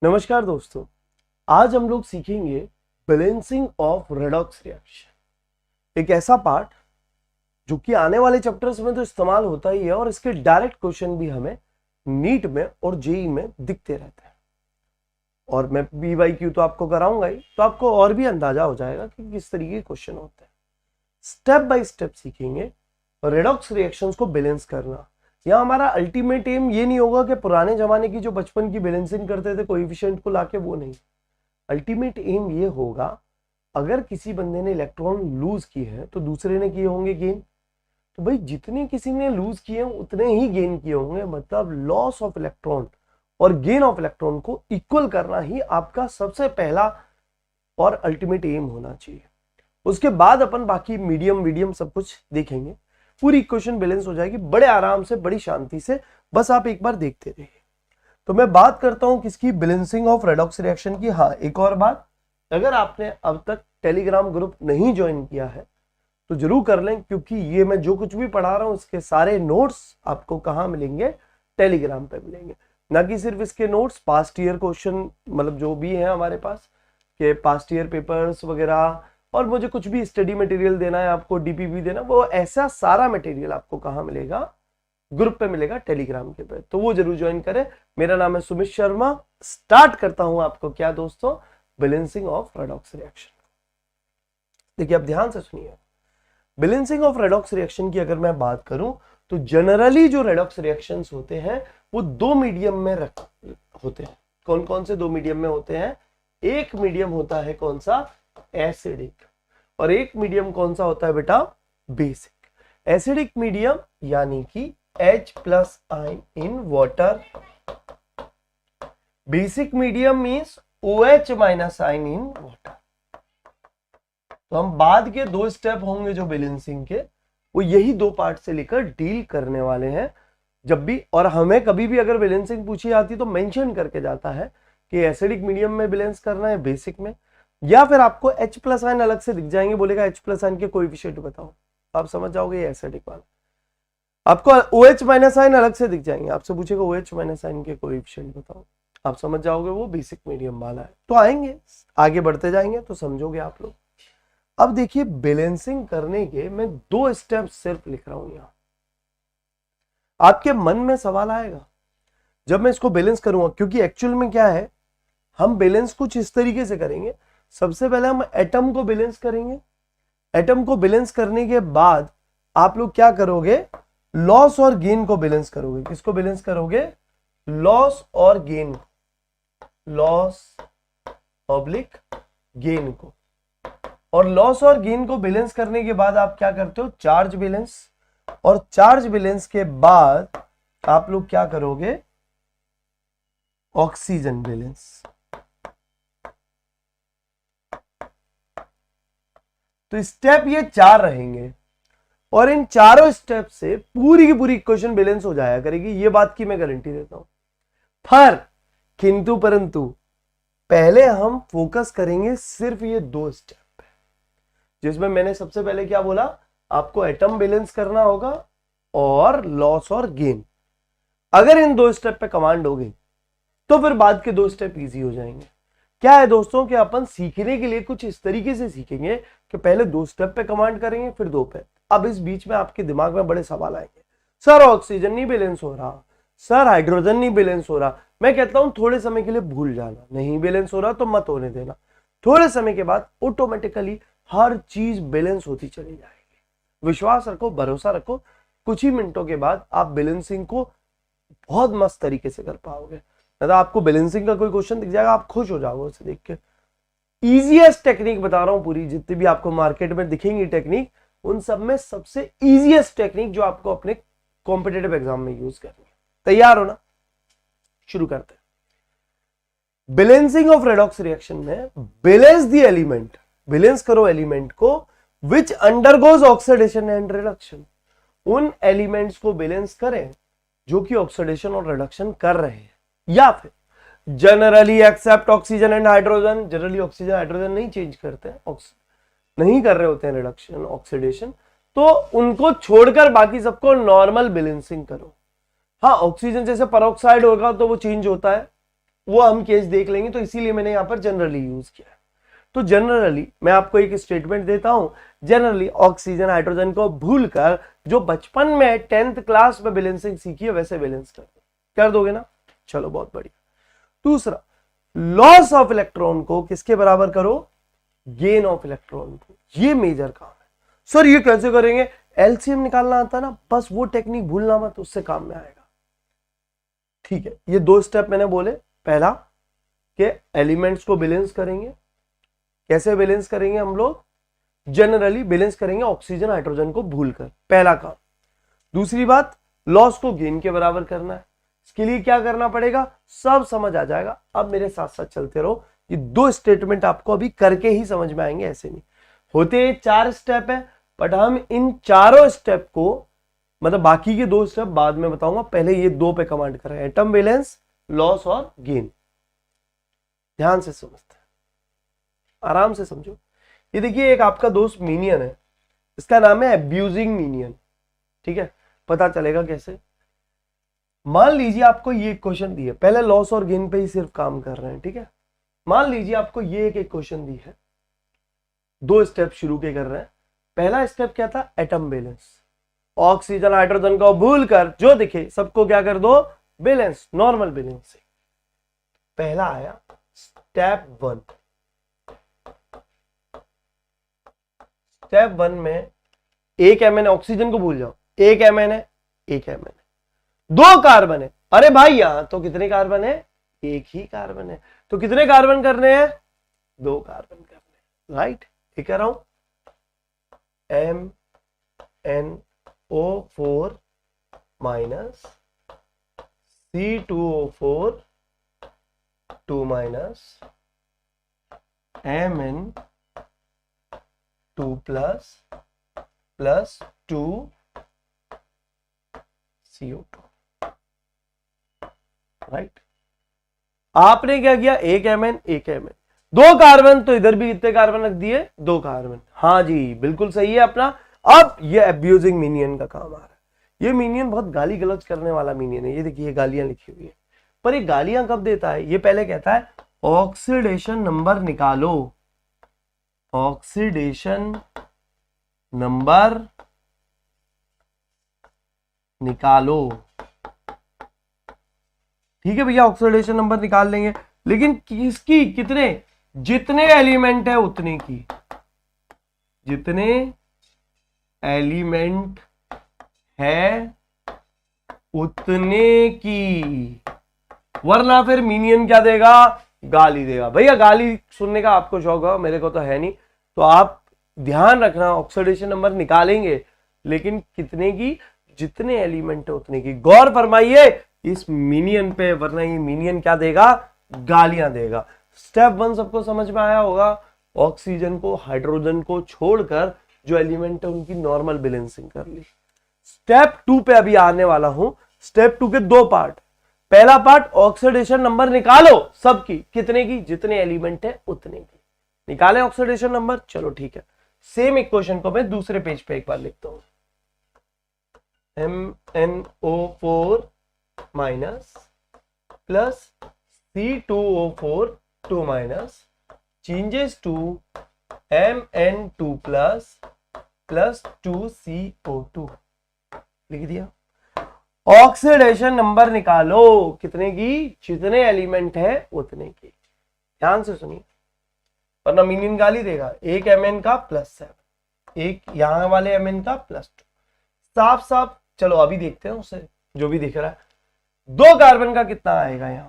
नमस्कार दोस्तों, आज हम लोग सीखेंगे बैलेंसिंग ऑफ रेडॉक्स रिएक्शन। एक ऐसा पार्ट जो कि आने वाले चैप्टर्स में तो इस्तेमाल होता ही है और इसके डायरेक्ट क्वेश्चन भी हमें नीट में और जेई में दिखते रहते हैं। और मैं BYQ तो आपको कराऊंगा ही, तो आपको और भी अंदाजा हो जाएगा कि किस तरीके के क्वेश्चन होते हैं। स्टेप बाय स्टेप सीखेंगे रेडॉक्स रिएक्शंस को बैलेंस करना। यहाँ हमारा अल्टीमेट एम ये नहीं होगा कि पुराने जमाने की जो बचपन की बैलेंसिंग करते थे कोएफिशिएंट को लाके, वो नहीं। अल्टीमेट एम ये होगा, अगर किसी बंदे ने इलेक्ट्रॉन लूज किए हैं तो दूसरे ने किए होंगे गेन, तो भाई जितने किसी ने लूज किए हैं उतने ही गेन किए होंगे। मतलब लॉस ऑफ इलेक्ट्रॉन और गेन ऑफ इलेक्ट्रॉन को इक्वल करना ही आपका सबसे पहला और अल्टीमेट एम होना चाहिए। उसके बाद अपन बाकी मीडियम सब कुछ देखेंगे। पूरी इक्वेशन बैलेंस हो जाएगी बड़े आराम से, बड़ी शांति से, बस आप एक बार देखते रहिए। तो मैं बात करता हूं किसकी, बैलेंसिंग ऑफ रेडॉक्स रिएक्शन की। हाँ, एक और बात, अगर आपने अब तक टेलीग्राम ग्रुप नहीं ज्वाइन किया है तो जरूर कर लें, क्योंकि ये मैं जो कुछ भी पढ़ा रहा हूं इसके सारे नोट्स आपको कहां मिलेंगे, टेलीग्राम पे मिलेंगे। ना कि सिर्फ इसके नोट्स, पास्ट ईयर क्वेश्चन मतलब जो भी है हमारे पास के पास्ट ईयर पेपर्स वगैरह, और मुझे कुछ भी स्टडी मटेरियल देना है आपको, डीपीपी देना, वो ऐसा सारा मटेरियल आपको कहाँ मिलेगा, ग्रुप पे मिलेगा, टेलीग्राम के पे। तो वो जरूर ज्वाइन करें। मेरा नाम है सुमित शर्मा। स्टार्ट करता हूं आपको क्या दोस्तों, बैलेंसिंग ऑफ रेडॉक्स रिएक्शन। देखिए अब ध्यान से सुनिए, बैलेंसिंग ऑफ रेडॉक्स रिएक्शन की अगर मैं बात करूं तो जनरली जो रेडॉक्स रिएक्शंस होते हैं वो दो मीडियम में होते हैं। कौन कौन से दो मीडियम में होते हैं? एक मीडियम होता है कौन सा, एसिडिक, और एक मीडियम कौन सा होता है बेटा, बेसिक। एसिडिक मीडियम यानी कि H+ ion in water, basic medium means OH- ion in water. तो हम बाद के दो स्टेप होंगे जो बैलेंसिंग के, वो यही दो पार्ट से लेकर डील करने वाले हैं जब भी। और हमें कभी भी अगर बैलेंसिंग पूछी जाती तो मेंशन करके जाता है कि एसिडिक मीडियम में बैलेंस करना है, बेसिक में, या फिर आपको H+ आयन अलग से दिख जाएंगे, बोलेगा H+ आयन के कोएफिशिएंट बताओ, आप समझ जाओगे ये एसिडिक वाला। आपको OH- आयन अलग से दिख जाएंगे, आपसे पूछेगा OH- आयन के कोएफिशिएंट बताओ, आप समझ जाओगे वो बेसिक मीडियम वाला है। तो आएंगे, आगे बढ़ते जाएंगे तो समझोगे आप लोग। अब देखिए, बैलेंसिंग करने के मैं दो स्टेप सिर्फ लिख रहा हूं यहां। आपके मन में सवाल आएगा जब मैं इसको बैलेंस करूंगा, क्योंकि एक्चुअल में क्या है, हम बैलेंस कुछ इस तरीके से करेंगे। सबसे पहले हम एटम को बैलेंस करेंगे। एटम को बैलेंस करने के बाद आप लोग क्या करोगे, लॉस और गेन को बैलेंस करोगे। किसको बैलेंस करोगे, लॉस और गेन, लॉस ऑब्लिक गेन को। और लॉस और गेन को बैलेंस करने के बाद आप क्या करते हो, चार्ज बैलेंस। और चार्ज बैलेंस के बाद आप लोग क्या करोगे, ऑक्सीजन बैलेंस। तो स्टेप ये चार रहेंगे और इन चारों स्टेप से पूरी की पूरी इक्वेशन बैलेंस हो जाया करेगी, ये बात की मैं गारंटी देता हूं। पर किंतु परंतु पहले हम फोकस करेंगे सिर्फ ये दो स्टेप पे, जिसमें मैंने सबसे पहले क्या बोला, आपको एटम बैलेंस करना होगा और लॉस और गेन। अगर इन दो स्टेप पे कमांड हो गई तो फिर बाद के दो स्टेप इजी हो जाएंगे। क्या है दोस्तों कि अपन सीखने के लिए कुछ इस तरीके से सीखेंगे कि पहले दो स्टेप पे कमांड करेंगे, फिर दो पे। अब इस बीच में आपके दिमाग में बड़े सवाल आएंगे, सर ऑक्सीजन नहीं बैलेंस हो रहा, सर हाइड्रोजन नहीं बैलेंस हो रहा। मैं कहता हूं थोड़े समय के लिए भूल जाना, नहीं बैलेंस हो रहा तो मत होने देना। थोड़े समय के बाद ऑटोमेटिकली हर चीज बैलेंस होती चली जाएगी। विश्वास रखो, भरोसा रखो, कुछ ही मिनटों के बाद आप बैलेंसिंग को बहुत मस्त तरीके से कर पाओगे। मतलब आपको बैलेंसिंग का कोई क्वेश्चन दिख जाएगा, आप खुश हो जाओगे उसे देख के। इजीएस्ट टेक्निक बता रहा हूं, पूरी जितनी भी आपको मार्केट में दिखेंगी टेक्निक, उन सब में सबसे इजीएस्ट टेक्निक जो आपको अपने कॉम्पिटिटिव एग्जाम में यूज करनी है। तैयार हो ना, शुरू करते हैं। बैलेंसिंग ऑफ रेडॉक्स रिएक्शन में बैलेंस द एलिमेंट, बैलेंस करो एलिमेंट को विच अंडरगोज ऑक्सीडेशन एंड रिडक्शन। उन एलिमेंट्स को बैलेंस करें जो कि ऑक्सीडेशन और रिडक्शन कर रहे हैं, या फिर generally accept oxygen and hydrogen. Generally oxygen hydrogen नहीं चेंज करते, नहीं कर रहे होते हैं रिडक्शन ऑक्सीडेशन, तो उनको छोड़कर बाकी सबको नॉर्मल बैलेंसिंग करो। हाँ, ऑक्सीजन जैसे पेरोक्साइड होगा तो वो चेंज होता है, वो हम केस देख लेंगे, तो इसीलिए मैंने यहां पर जनरली यूज किया है। तो जनरली मैं आपको एक स्टेटमेंट देता हूं, जनरली ऑक्सीजन हाइड्रोजन को भूलकर जो बचपन में 10th क्लास में बैलेंसिंग सीखी है वैसे बैलेंस कर दोगे ना। चलो बहुत बढ़िया। दूसरा, लॉस ऑफ इलेक्ट्रॉन को किसके बराबर करो, गेन ऑफ इलेक्ट्रॉन को। ये मेजर काम है। सर ये कैसे करेंगे, एलसीएम निकालना आता ना, बस वो टेक्निक भूलना मत, उससे काम में आएगा। ठीक है, ये 2 स्टेप मैंने बोले। पहला कि एलिमेंट्स को बैलेंस करेंगे। कैसे बैलेंस करेंगे हम लोग, जनरली बैलेंस करेंगे ऑक्सीजन हाइड्रोजन को भूलकर, पहला काम। दूसरी बात, लॉस को गेन के बराबर करना है। इसके लिए क्या करना पड़ेगा, सब समझ आ जाएगा। अब मेरे साथ साथ चलते रहो, ये 2 स्टेटमेंट आपको अभी करके ही समझ में आएंगे, ऐसे नहीं होते। 4 स्टेप है, बट हम इन चारों स्टेप को, मतलब बाकी के 2 स्टेप बाद में बताऊंगा, पहले ये 2 पे कमांड करें, एटम बैलेंस, लॉस और गेन। ध्यान से समझते हैं, आराम से समझो। ये देखिए, एक आपका दोस्त मीनियन है, इसका नाम है अब्यूजिंग मीनियन। ठीक है, पता चलेगा कैसे। मान लीजिए आपको ये क्वेश्चन दी है, पहले लॉस और गेन पे ही सिर्फ काम कर रहे हैं। ठीक है, मान लीजिए आपको ये एक क्वेश्चन दी है, 2 स्टेप शुरू के कर रहे हैं। पहला स्टेप क्या था, एटम बैलेंस। ऑक्सीजन हाइड्रोजन को भूलकर जो दिखे सबको क्या कर दो, बैलेंस, नॉर्मल बैलेंस से। पहला आया स्टेप 1। स्टेप 1 में एक एमएन, ऑक्सीजन को भूल जाओ, एक एमएन है, एक एमएन है, 2 कार्बन है। अरे भाई यहां तो कितने कार्बन है, एक ही कार्बन है, तो कितने कार्बन करने हैं, 2 कार्बन करने हैं। राइट, ये कह रहा हूं, MnO4 minus C2O4 2 minus Mn2 plus 2 CO2। Right, आपने क्या किया, एक एमएन एक एमएन, 2 कार्बन, तो इधर भी कितने कार्बन रख दिए, 2 कार्बन। हाँ जी, बिल्कुल सही है अपना। अब ये अब्यूजिंग मीनियन का काम आ रहा है। ये मीनियन बहुत गाली गलौज करने वाला मीनियन है। ये देखिए गालियां लिखी हुई है, पर ये गालियां कब देता है, ये पहले कहता है ऑक्सीडेशन नंबर निकालो, ऑक्सीडेशन नंबर निकालो। ठीक है भैया, ऑक्सीडेशन नंबर निकाल लेंगे, लेकिन किसकी, कितने, जितने एलिमेंट है उतने की, जितने एलिमेंट है उतने की, वरना फिर मीनियन क्या देगा, गाली देगा। भैया गाली सुनने का आपको शौक है, मेरे को तो है नहीं, तो आप ध्यान रखना, ऑक्सीडेशन नंबर निकालेंगे लेकिन कितने की, जितने एलिमेंट है उतने की। गौर फरमाइए इस मीनियन पे, वरना ये मीनियन क्या देगा, गालियां देगा। स्टेप 1 सबको समझ में आया होगा, ऑक्सीजन को हाइड्रोजन को छोड़कर जो एलिमेंट है उनकी नॉर्मल बैलेंसिंग कर ली। स्टेप 2 पे अभी आने वाला हूं। स्टेप 2 के 2 पार्ट। पहला पार्ट, ऑक्सीडेशन नंबर निकालो सबकी, कितने की, जितने एलिमेंट है उतने की। निकालें ऑक्सीडेशन नंबर, चलो ठीक है। सेम इक्वेशन को मैं दूसरे पेज पे एक बार लिखता हूं, MnO4 minus plus C2O4 2 minus changes to Mn2 plus 2CO2 लिख दिया। ऑक्सीडेशन नंबर निकालो, कितने की, जितने एलिमेंट है उतने की। ध्यान से सुनिए, वरना मीनियन गाली देगा। एक Mn का +7, एक यहां वाले Mn का +2, साफ साफ। चलो अभी देखते हैं उसे, जो भी दिख रहा है। 2 कार्बन का कितना आएगा यहां,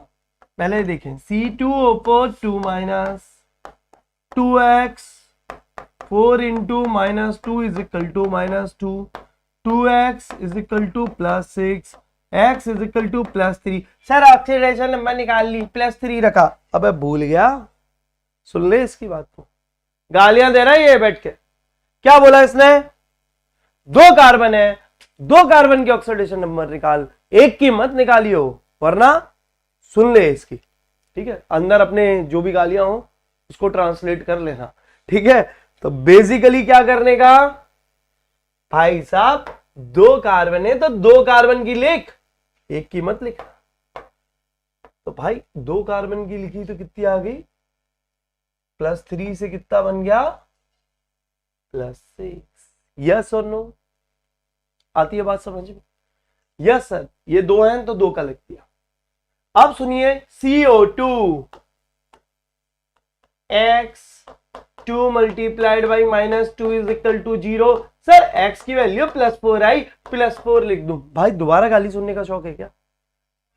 पहले देखें, C2O4 2 minus 2x 4 into -2 is equal to -2, 2x is equal to +6, x is equal to +3। Sir oxidation number निकाल ली, +3 रखा, अबे भूल गया, सुन ले इसकी बात को। गालियां दे रहा है ये बैठ के। क्या बोला इसने, 2 कार्बन है, 2 कार्बन की ऑक्सीडेशन नंबर निकाल, एक की मत निकालियो, वरना सुन ले इसकी। ठीक है, अंदर अपने जो भी गालियां हो उसको ट्रांसलेट कर लेना। ठीक है, तो बेसिकली क्या करने का, भाई साहब 2 कार्बन है तो 2 कार्बन की लिख, एक की मत लिख। तो भाई 2 कार्बन की लिखी तो कितनी आ गई, +3 से कितना बन गया, +6। यस और नो, आती है बात समझ में? यस सर, ये 2 हैं तो 2 का लिख दिया। अब सुनिए CO2 x2 multiplied by -2 is equal to 0। Sir x की वैल्यू +4 आई, +4 लिख दूं। भाई दोबारा गाली सुनने का शौक है क्या?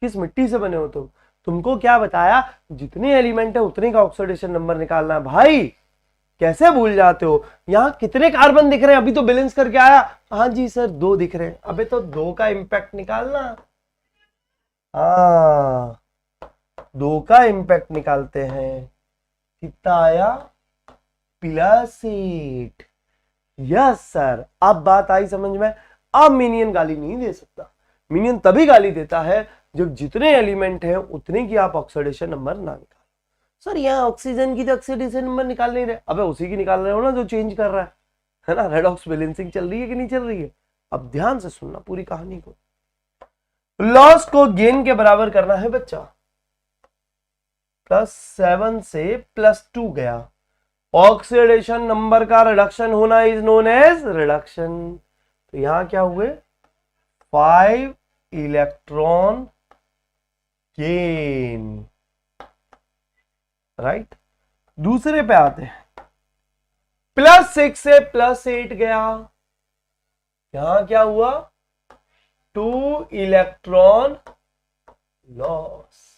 किस मिट्टी से बने हो तुम? तुमको क्या बताया, जितने एलिमेंट है उतने का ऑक्सीडेशन नंबर निकालना है। भाई कैसे भूल जाते हो? यहां कितने कार्बन दिख रहे हैं? अभी तो बैलेंस करके आया। हाँ जी सर 2 दिख रहे हैं। अबे तो 2 का इंपैक्ट निकालना। हाँ 2 का इंपैक्ट निकालते हैं। कितना आया, +8। यस सर, अब बात आई समझ में। अब मिनियन गाली नहीं दे सकता। मिनियन तभी गाली देता है जब जितने एलिमेंट हैं उतने की आप ऑक्सीडेशन नंबर ना निकालो। सर यहाँ ऑक्सीजन की तो ऑक्सीडेशन नंबर निकाल नहीं रहे। अबे उसी की निकाल रहे हो ना जो चेंज कर रहा है ना। रेडॉक्स बैलेंसिंग चल रही है कि नहीं चल रही है? अब ध्यान से सुनना पूरी कहानी को। लॉस को गेन के बराबर करना है बच्चा। +7 से +2 गया। ऑक्सीडेशन नंबर का रिडक्शन होना इज नोन एज रिडक्शन। तो यहां क्या हुए, 5 इलेक्ट्रॉन गेन, राइट। दूसरे पे आते हैं, +6 से +8 गया। यहां क्या हुआ, 2 इलेक्ट्रॉन लॉस।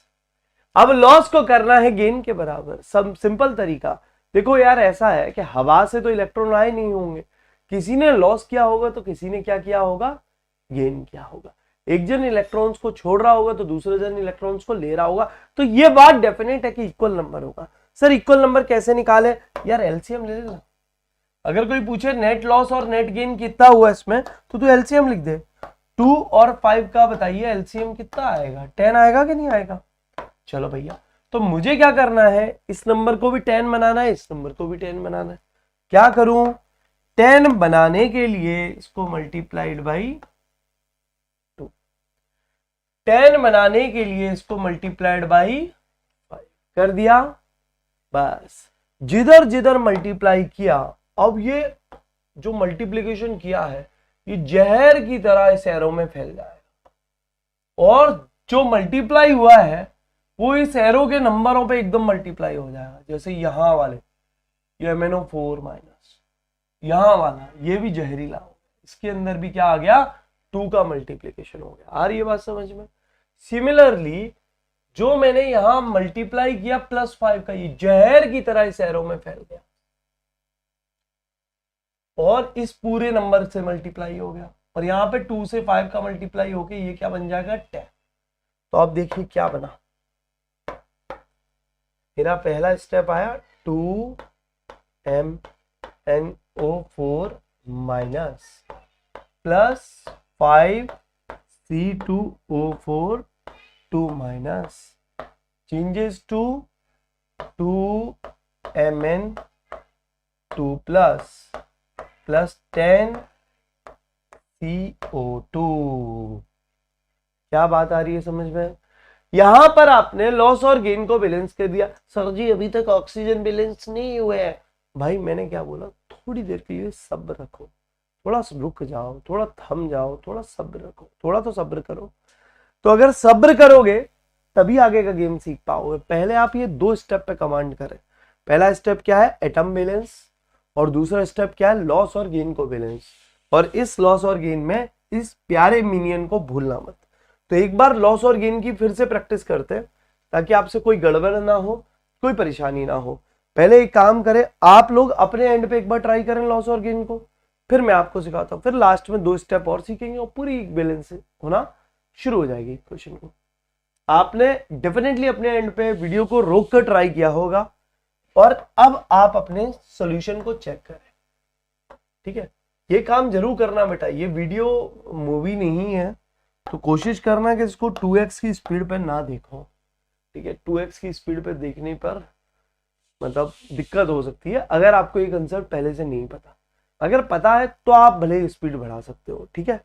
अब लॉस को करना है गेन के बराबर। सब सिंपल तरीका। देखो यार ऐसा है कि हवा से तो इलेक्ट्रॉन आए नहीं होंगे, किसी ने लॉस किया होगा तो किसी ने क्या किया होगा, गेन किया होगा। एक जन इलेक्ट्रॉन्स को छोड़ रहा होगा तो दूसरे जन इलेक्ट्रॉन्स को ले रहा होगा। तो ये बात डेफिनेट है कि इक्वल नंबर होगा। सर इक्वल नंबर कैसे निकाले? यार एलसीएम ले लेना। अगर कोई पूछे नेट लॉस और नेट गेन कितना हुआ इसमें, तो तू एलसीएम लिख दे। 2 और 5 का बताइए एलसीएम कितना आएगा, 10 आएगा कि नहीं आएगा? चलो भैया, तो मुझे क्या करना है, इस नंबर को भी 10 बनाना है, इस नंबर को भी 10 बनाना है। क्या करूं, 10 बनाने के लिए इसको मल्टीप्लाइड बाई 2, 10 बनाने के लिए इसको मल्टीप्लाइड बाई 5 कर दिया। बस जिधर जिधर मल्टीप्लाई किया, अब ये जो मल्टीप्लीकेशन किया है ये जहर की तरह इस एरो में फैल जाएगा, और जो मल्टीप्लाई हुआ है वो इस एरो के नंबरों पे एकदम मल्टीप्लाई हो जाएगा। जैसे यहां वाले ये MnO4-, यहां वाला ये भी जहरीला हो, इसके अंदर भी क्या आ गया, 2 का मल्टीप्लीकेशन हो गया। आ रही है बात समझ में? सिमिलरली जो मैंने यहां मल्टीप्लाई किया +5 का, ये जहर की तरह इस एरो में फैल गया और इस पूरे नंबर से मल्टीप्लाई हो गया, और यहां पे 2 से 5 का मल्टीप्लाई होके ये क्या बन जाएगा, 10। तो अब देखिए क्या बना, मेरा पहला स्टेप आया 2MnO4- plus 5C2O4 2- changes to 2Mn2 plus 10CO2। क्या बात आ रही है समझ में? यहां पर आपने लॉस और गेन को बैलेंस कर दिया। सर जी अभी तक ऑक्सीजन बैलेंस नहीं हुए हैं। भाई मैंने क्या बोला, थोड़ी देर के लिए सब्र रखो, थोड़ा रुक जाओ, थोड़ा थम जाओ, थोड़ा सब्र रखो, थोड़ा तो सब्र करो। तो अगर सब्र करोगे तभी आगे का गेम सीख पाओगे। पहले आप ये 2 स्टेप पे कमांड करें। पहला स्टेप क्या है, एटम बैलेंस, और दूसरा स्टेप क्या है, लॉस और गेन को बैलेंस। और इस लॉस और गेन में इस प्यारे मिनियन को भूलना मत। तो एक बार लॉस और गेन की फिर से प्रैक्टिस करते हैं ताकि आपसे कोई गड़बड़ ना हो, कोई परेशानी ना हो। पहले एक काम करें, आप लोग अपने एंड पे एक बार ट्राई करें लॉस और गेन को, फिर मैं आपको सिखाता हूं, फिर लास्ट में 2 स्टेप और सीखेंगे और पूरी बैलेंस होना शुरू हो जाएगी क्वेश्चन को। आपने डेफिनेटली अपने एंड पे वीडियो को रोक कर ट्राई किया होगा, और अब आप अपने सॉल्यूशन को चेक करें। ठीक है, ये काम जरूर करना बेटा। ये वीडियो मूवी नहीं है, तो कोशिश करना कि इसको 2x की स्पीड पे ना देखो। ठीक है, 2x की स्पीड पे देखने पर मतलब दिक्कत हो सकती है अगर आपको ये कंसेप्ट पहले से नहीं पता। अगर पता है तो आप भले स्पीड बढ़ा सकते हो। ठीक है,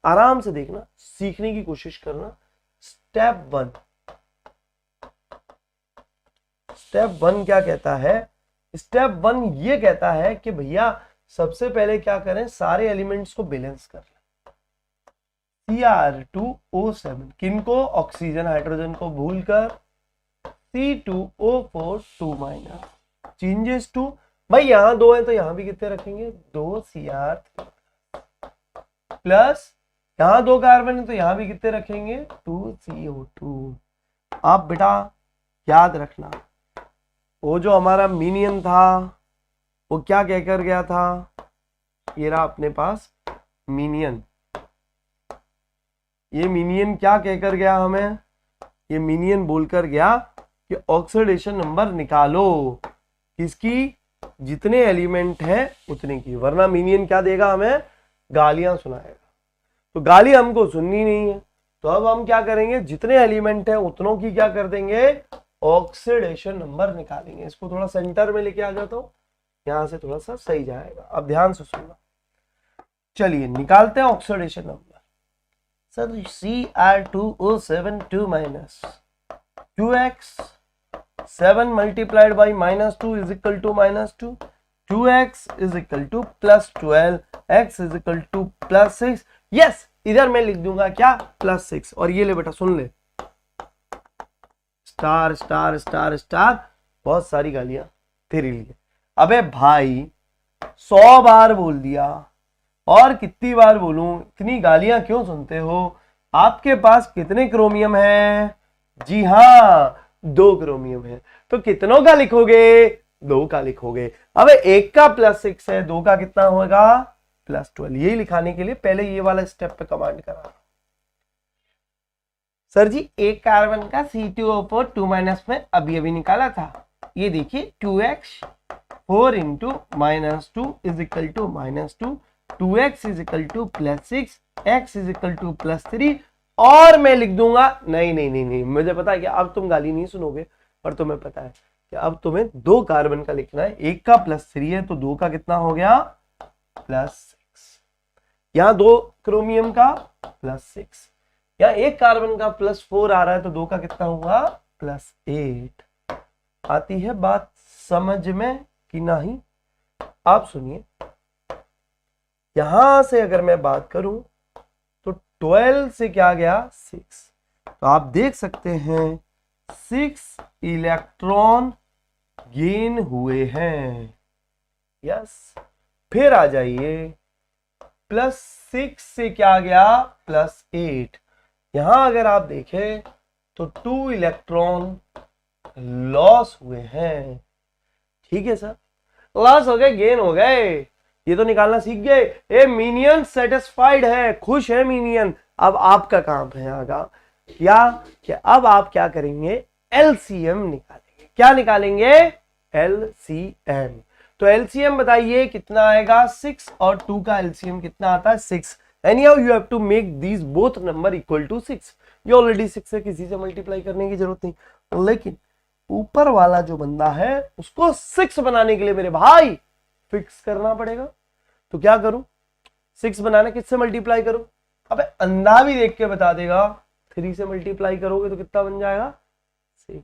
आराम से देखना, सीखने की कोशिश करना। स्टेप 1, स्टेप 1 क्या कहता है? स्टेप 1 ये कहता है कि भैया सबसे पहले क्या करें, सारे एलिमेंट्स को बैलेंस कर लें। Cr2O7 किनको? ऑक्सीजन हाइड्रोजन को भूलकर C2O4 2- चेंजेस टू, भाई यहां 2 है तो यहां भी कितने रखेंगे? 2 Cr3 प्लस यहां 2 कार्बन है तो यहां भी कितने रखेंगे? 2 CO2। आप बेटा याद रखना, वो जो हमारा मीनियन था वो क्या कहकर गया था? ये रहा अपने पास मीनियन। ये मीनियन क्या कहकर गया हमें? ये मीनियन बोलकर गया कि ऑक्सीडेशन नंबर निकालो किसकी? जितने एलिमेंट है उतने की, वरना मीनियन क्या देगा हमें? गालियां सुनाएगा। तो गाली हमको सुननी नहीं है, तो अब हम क्या करेंगे? जितने एलिमेंट है उतनों की क्या कर देंगे? ऑक्सीडेशन नंबर निकालेंगे। इसको थोड़ा सेंटर में लेके आ जाता हूं, यहां से थोड़ा सा सही जाएगा। अब ध्यान से सुनना, चलिए निकालते हैं oxidation number. Sir Cr2O7 2- 2x 7 multiplied by -2 is equal to -2, 2x is equal to +12, x is equal to +6। Yes, इधर मैं लिख दूंगा क्या? +6। और ये ले बेटा सुन ले, स्टार स्टार स्टार स्टार, बहुत सारी गालियां तेरे लिए। अबे भाई 100 बार बोल दिया, और कितनी बार बोलूं? इतनी गालियां क्यों सुनते हो? आपके पास कितने क्रोमियम है? जी हाँ, 2 क्रोमियम है। तो कितनों का लिखोगे? 2 का लिखोगे। अब एक का +6 है, 2 का कितना होगा? +12। यही लिखाने के लिए पहले ये वाला स्टेप पे कमांड करा। सर जी एक कार्बन का C2O4 2- में अभी निकाला था। ये देखिए 2x 4 × -2 is equal to -2, 2x is equal to +6, x is equal to +3। और मैं लिख दूंगा नहीं, मुझे पता है कि अब तुम गाली नहीं सुनोगे, पर तुम्हें पता है कि अब तुम्हें 2 कार्बन का लिखना है। एक का +3 है तो 2 का कितना हो गया? +6। यहां 2 क्रोमियम का +6, यहाँ एक कार्बन का +4 आ रहा है तो 2 का कितना हुआ? +8। आती है बात समझ में कि नहीं? आप सुनिए, यहां से अगर मैं बात करूं तो 12 से क्या गया? 6। तो आप देख सकते हैं 6 इलेक्ट्रॉन गेन हुए हैं। यस, फिर आ जाइए, +6 से क्या गया? +8। यहां अगर आप देखें तो 2 इलेक्ट्रॉन लॉस हुए हैं। ठीक है सर, लॉस हो गए, गेन हो गए, ये तो निकालना सीख गए। ए मीनियन सेटिस्फाइड है, खुश है मीनियन। अब आपका काम है आगा क्या कि अब आप क्या करेंगे? एलसीएम निकालेंगे। क्या निकालेंगे? एलसीएम। तो एलसीएम बताइए कितना आएगा? 6 और 2 का एलसीएम कितना आता है? 6। Anyhow you have to make these both number equal to 6। ये ऑलरेडी 6 है, किसी से मल्टीप्लाई करने की जरूरत नहीं। लेकिन ऊपर वाला जो बंदा है उसको 6 बनाने के लिए मेरे भाई फिक्स करना पड़ेगा। तो क्या करूं? 6 बनाना किससे मल्टीप्लाई करूं? अबे अंधा भी देख के बता देगा, 3 से मल्टीप्लाई करोगे तो कितना बन जाएगा? 6।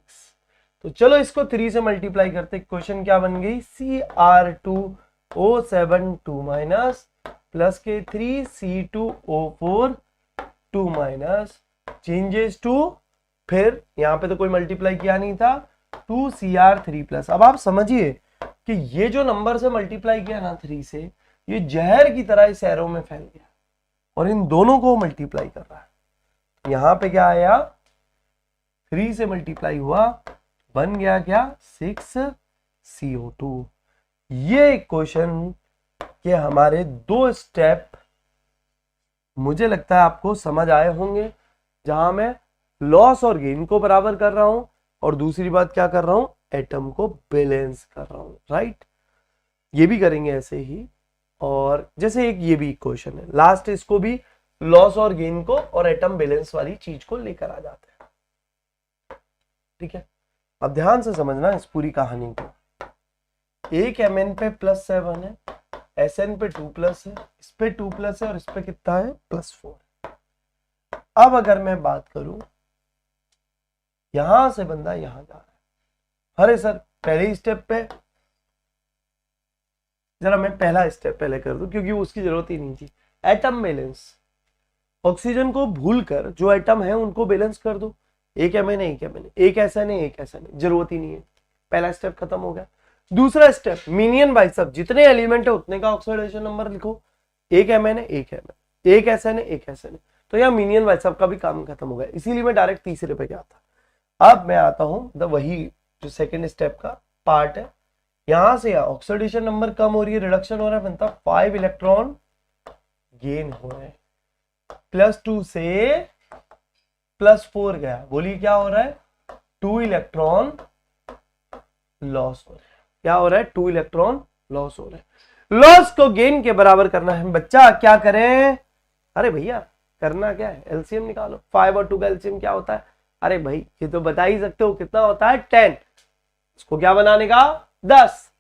तो चलो इसको 3 से मल्टीप्लाई करते। क्वेश्चन क्या बन गई? Cr2O7 2- प्लस के 3 C2O4 2- चेंजेस टू, फिर यहां पे तो कोई मल्टीप्लाई किया नहीं था, 2 Cr3+। अब आप समझिए कि ये जो नंबर से मल्टीप्लाई किया ना 3 से, ये जहर की तरह इस एरो में फैल गया और इन दोनों को मल्टीप्लाई कर रहा है। यहां पे क्या आया? 3 से मल्टीप्लाई हुआ, बन गया क्या? 6 CO2। ये क्वेश्चन के हमारे 2 स्टेप मुझे लगता है आपको समझ आए होंगे, जहां मैं लॉस और गेन को बराबर कर रहा हूं और दूसरी बात क्या कर रहा हूं? एटम को बैलेंस कर रहा हूं। राइट, ये भी करेंगे ऐसे ही। और जैसे एक ये भी क्वेश्चन है, लास्ट इसको भी लॉस और गेन को और एटम बैलेंस वाली चीज को लेकर आ जाते हैं। ठीक है, अब ध्यान से समझना इस पूरी कहानी को। एक Mn पे +7 है, Sn पे 2+ है, इस पे 2+ है और इस पे कितना है? +4। अब अगर मैं बात करूं, यहां से बंदा यहां जा रहा है, अरे सर पहले ही स्टेप पे, जरा मैं पहला स्टेप पहले कर दूं क्योंकि उसकी जरूरत ही नहीं थी। एटम बैलेंस, ऑक्सीजन को भूलकर जो एटम है उनको बैलेंस कर दो, एक एम एन एक एम एन, एक ऐसा नहीं एक ऐसा नहीं, जरूरत ही नहीं है। पहला स्टेप खत्म हो गया। दूसरा स्टेप, मीनियन बाई सब, जितने एलिमेंट है उतने का ऑक्सीडेशन नंबर लिखो, एक एम एन है एक एम एन, एक ऐसा नहीं एक ऐसा नहीं, तो यहाँ मीनियन बाई सब का भी काम खत्म हो गया, इसीलिए मैं डायरेक्ट तीसरे पे गया था। अब मैं आता हूं वही जो सेकेंड स्टेप का पार्ट है, यहां से ऑक्सीडेशन नंबर कम हो रही है, रिडक्शन हो रहा है, बनता 5 इलेक्ट्रॉन गेन हो रहे हैं, +2 से +4 गया, बोलिए क्या हो रहा है, 2 इलेक्ट्रॉन लॉस हो रहा है। क्या हो रहा है, 2 इलेक्ट्रॉन लॉस हो रहे हैं। लॉस को गेन के बराबर करना है बच्चा, क्या करें, अरे भैया करना क्या है, एलसीएम निकालो। 5 और 2 का एलसीएम क्या होता है, अरे भाई ये तो बता ही सकते हो कितना होता है, 10। इसको क्या बनाने का, 10।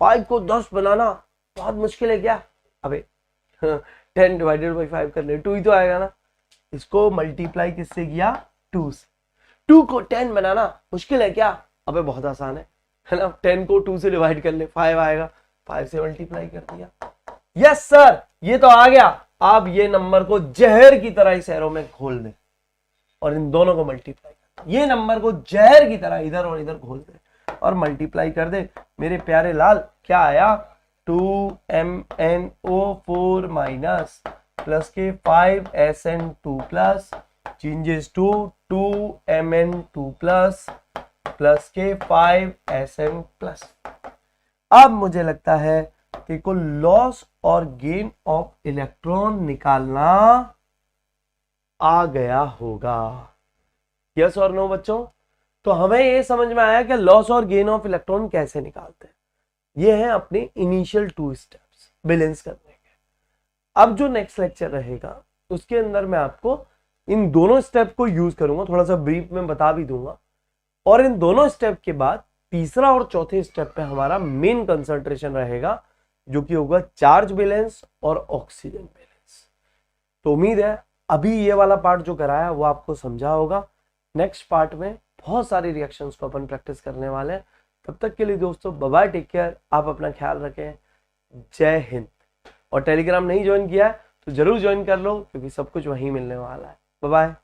5 को 10 बनाना बहुत मुश्किल है क्या, अबे 10 डिवाइडेड बाई 5 करने 2 ही तो आएगा ना। इसको मल्टीप्लाई किससे किया, 2 से। 2 को 10 बनाना मुश्किल है क्या, अबे बहुत आसान है ना। 10 को 2 से डिवाइड कर ले, 5 आएगा, 5 से मल्टीप्लाई कर दिया। यस सर ये तो आ गया। आप ये नंबर को जहर की तरह इस एरो में घोल दे और इन दोनों को मल्टीप्लाई कर, ये नंबर को जहर की तरह इधर और इधर घोल दे और मल्टीप्लाई कर दे। मेरे प्यारे लाल क्या आया, 2MnO4 माइनस प्लस के 5SN2 plus changes to 2Mn2 plus plus के 5SN प्लस। अब मुझे लगता है कि को लॉस और गेन ऑफ इलेक्ट्रॉन निकालना आ गया होगा, यस और नो बच्चों। तो हमें ये समझ में आया कि लॉस और गेन ऑफ इलेक्ट्रॉन कैसे निकालते हैं। ये हैं अपने इनिशियल 2 स्टेप्स बैलेंस करने के। अब जो नेक्स्ट लेक्चर रहेगा उसके अंदर मैं आपको इन दोनों स्टेप को यूज करूंगा, थोड़ा सा ब्रीफ में बता भी दूंगा, और इन दोनों स्टेप के बाद तीसरा और चौथे स्टेप पे हमारा मेन कंसंट्रेशन रहेगा जो कि होगा चार्ज बैलेंस और ऑक्सीजन बैलेंस। तो उम्मीद है अभी ये वाला पार्ट जो कराया वो आपको समझा होगा। नेक्स्ट पार्ट में बहुत सारी रिएक्शंस को अपन प्रैक्टिस करने वाले हैं। तब तक के लिए दोस्तों बाय बाय, टेक केयर, आप अपना ख्याल रखें, जय हिंद। और टेलीग्राम नहीं ज्वाइन किया है तो जरूर ज्वाइन कर लो क्योंकि सब कुछ वहीं मिलने वाला है। Bye bye.